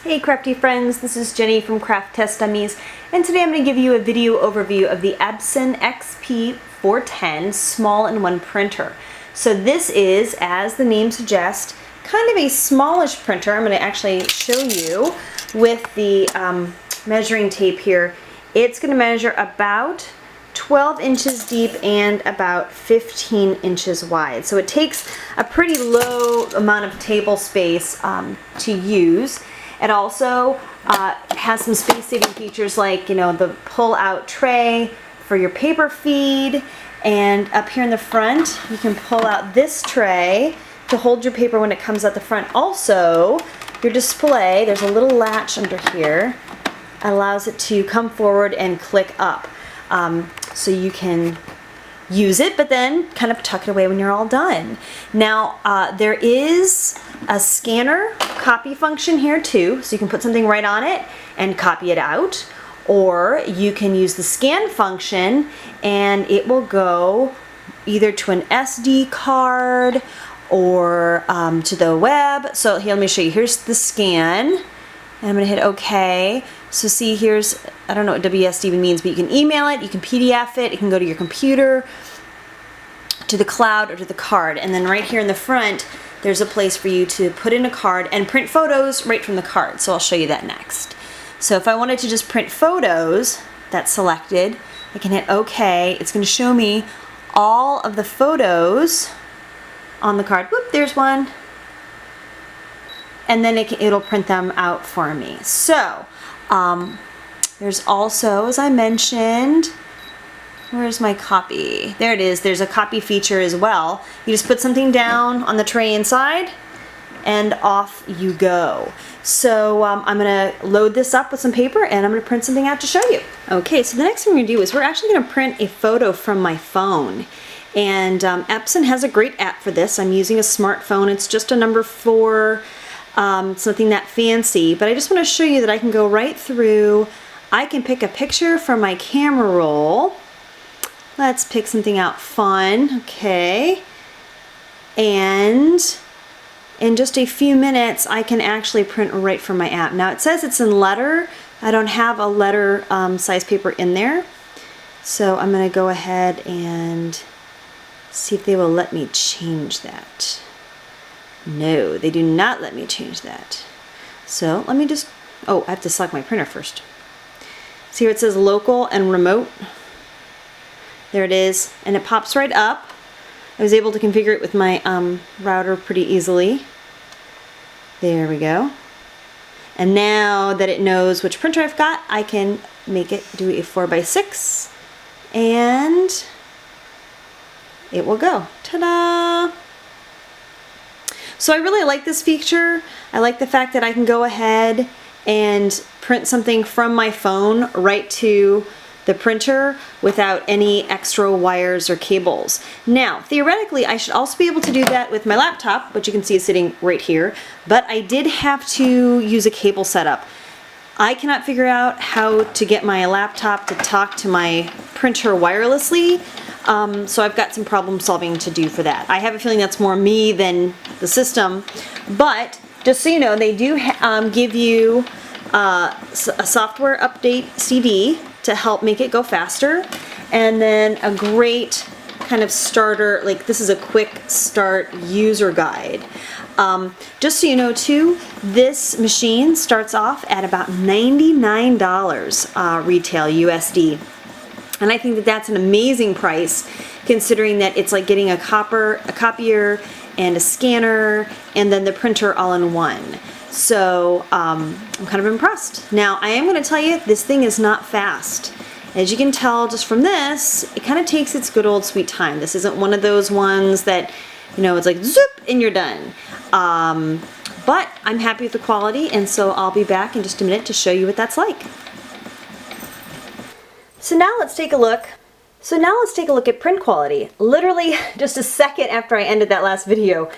Hey crafty friends, this is Jenny from Craft Test Dummies, and today I'm going to give you a video overview of the Epson XP-410 small-in-one printer. So this is, as the name suggests, kind of a smallish printer. I'm going to actually show you with the measuring tape here. It's going to measure about 12 inches deep and about 15 inches wide. So it takes a pretty low amount of table space to use. It also has some space-saving features like, the pull-out tray for your paper feed, and up here in the front you can pull out this tray to hold your paper when it comes out the front. Also, your display, there's a little latch under here, allows it to come forward and click up. So you can use it, but then kind of tuck it away when you're all done. Now, there is a scanner copy function here too, so you can put something right on it and copy it out, or you can use the scan function and it will go either to an SD card or to the web. So here, let me show you. Here's the scan, and I'm gonna hit OK. So see, here's, I don't know what WSD even means, but you can email it, you can PDF it, it can go to your computer, to the cloud, or to the card. And then right here in the front, there's a place for you to put in a card and print photos right from the card. So I'll show you that next. So if I wanted to just print photos, that's selected, I can hit OK. It's going to show me all of the photos on the card. Whoop, there's one. And then it'll print them out for me. So there's also, as I mentioned, where's my copy? There it is. There's a copy feature as well. You just put something down on the tray inside and off you go. So I'm going to load this up with some paper and I'm going to print something out to show you. Okay, so the next thing we're going to do is we're actually going to print a photo from my phone. And Epson has a great app for this. I'm using a smartphone. It's just a number 4. It's nothing that fancy, but I just want to show you that I can go right through. I can pick a picture from my camera roll. Let's pick something out fun, okay. And in just a few minutes, I can actually print right from my app. Now it says it's in letter. I don't have a letter size paper in there. So I'm gonna go ahead and see if they will let me change that. No, they do not let me change that. So let me just, oh, I have to select my printer first. See here it says local and remote. There it is, and it pops right up. I was able to configure it with my router pretty easily. There we go. And now that it knows which printer I've got, I can make it do a 4x6, and it will go. Ta-da! So I really like this feature. I like the fact that I can go ahead and print something from my phone right to the printer without any extra wires or cables. Now, theoretically, I should also be able to do that with my laptop, which you can see is sitting right here, but I did have to use a cable setup. I cannot figure out how to get my laptop to talk to my printer wirelessly, so I've got some problem solving to do for that. I have a feeling that's more me than the system, but just so you know, they do give you a software update CD to help make it go faster, and then a great kind of starter, like this is a quick start user guide. Just so you know too, this machine starts off at about $99 retail USD. And I think that that's an amazing price, considering that it's like getting a copier and a scanner and then the printer all in one. So I'm kind of impressed. Now I am going to tell you, this thing is not fast. As you can tell just from this, it kind of takes its good old sweet time. This isn't one of those ones that, it's like zoop and you're done. But I'm happy with the quality, and so I'll be back in just a minute to show you what that's like. So now let's take a look. At print quality. Literally just a second after I ended that last video,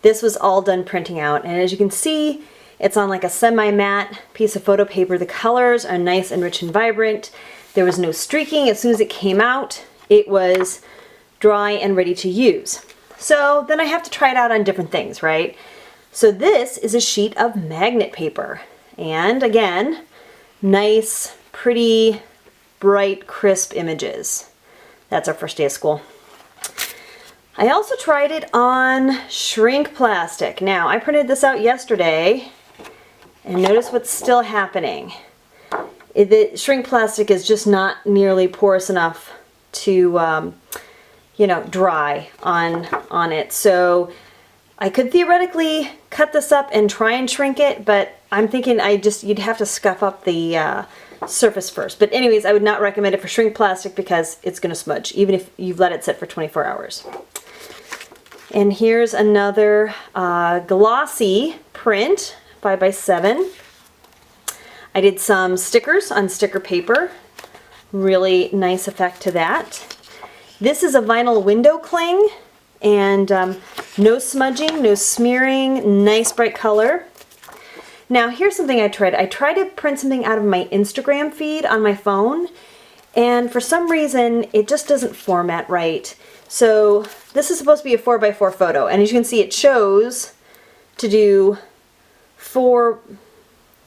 this was all done printing out, and as you can see, it's on like a semi-matte piece of photo paper. The colors are nice and rich and vibrant. There was no streaking. As soon as it came out, it was dry and ready to use. So then I have to try it out on different things, right? So this is a sheet of magnet paper, And again, nice, pretty, bright, crisp images. That's our first day of school. I also tried it on shrink plastic. Now, I printed this out yesterday, and notice what's still happening. The shrink plastic is just not nearly porous enough to, you know, dry on it. So I could theoretically cut this up and try and shrink it, but I'm thinking you'd have to scuff up the surface first. But anyways, I would not recommend it for shrink plastic because it's going to smudge, even if you've let it sit for 24 hours. And here's another glossy print, 5x7. I did some stickers on sticker paper. Really nice effect to that. This is a vinyl window cling, and no smudging, no smearing, nice bright color. Now here's something I tried. I tried to print something out of my Instagram feed on my phone, and for some reason it just doesn't format right. So this is supposed to be a 4x4 photo, and as you can see, it shows to do 4,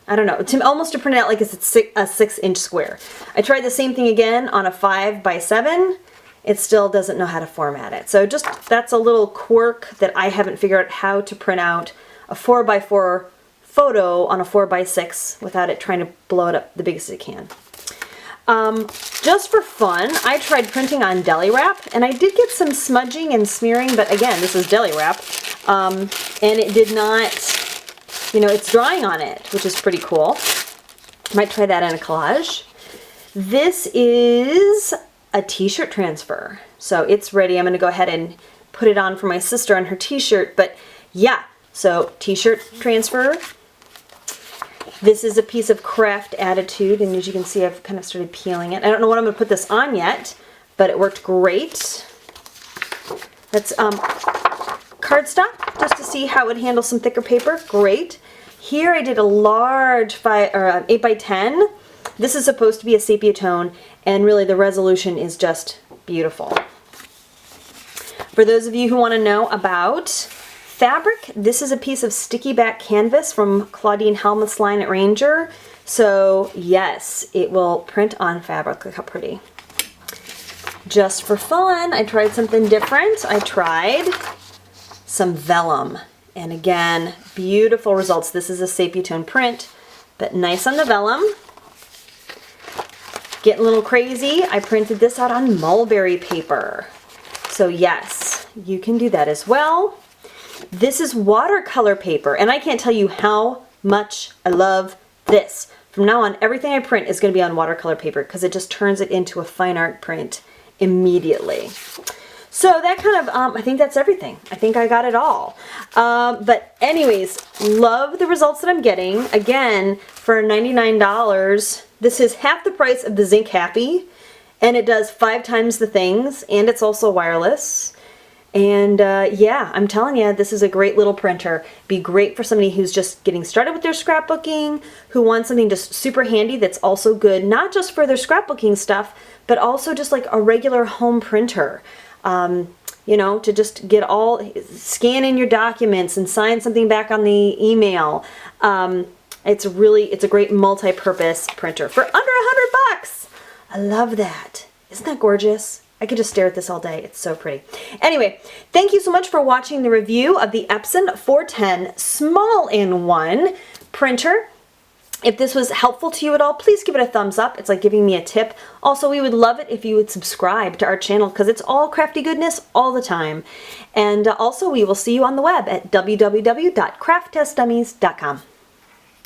I don't know, almost to print it out like it's a 6-inch square. I tried the same thing again on a 5x7. It still doesn't know how to format it. So just, that's a little quirk that I haven't figured out how to print out a 4x4 photo on a 4x6 without it trying to blow it up the biggest it can. Just for fun, I tried printing on deli wrap, and I did get some smudging and smearing, but again, this is deli wrap, and it did not, you know, it's drying on it, which is pretty cool. Might try that in a collage. This is a t-shirt transfer, so it's ready. I'm going to go ahead and put it on for my sister on her t-shirt, but yeah, so t-shirt transfer. This is a piece of craft attitude, and as you can see, I've kind of started peeling it. I don't know what I'm going to put this on yet, but it worked great. That's cardstock, just to see how it would handle some thicker paper. Great. Here I did a large 8x10. This is supposed to be a sepia tone, and really the resolution is just beautiful. For those of you who want to know about fabric, this is a piece of sticky back canvas from Claudine Helmuth's line at Ranger. So yes, it will print on fabric. Look how pretty. Just for fun, I tried something different. I tried some vellum. And again, beautiful results. This is a sepia tone print, but nice on the vellum. Getting a little crazy, I printed this out on mulberry paper. So yes, you can do that as well. This is watercolor paper, and I can't tell you how much I love this. From now on, everything I print is going to be on watercolor paper because it just turns it into a fine art print immediately. So that kind of, I think that's everything. I think I got it all. But anyways, love the results that I'm getting. Again, for $99, this is half the price of the Zinc Happy, and it does 5 times the things, and it's also wireless. And yeah, I'm telling you, this is a great little printer. Be great for somebody who's just getting started with their scrapbooking, who wants something just super handy that's also good, not just for their scrapbooking stuff, but also just like a regular home printer. You know, to just get scan in your documents and sign something back on the email. It's a great multi-purpose printer for under $100. I love that. Isn't that gorgeous? I could just stare at this all day. It's so pretty. Anyway, thank you so much for watching the review of the Epson 410 Small-in-One printer. If this was helpful to you at all, please give it a thumbs up. It's like giving me a tip. Also, we would love it if you would subscribe to our channel because it's all crafty goodness all the time. And also, we will see you on the web at www.crafttestdummies.com.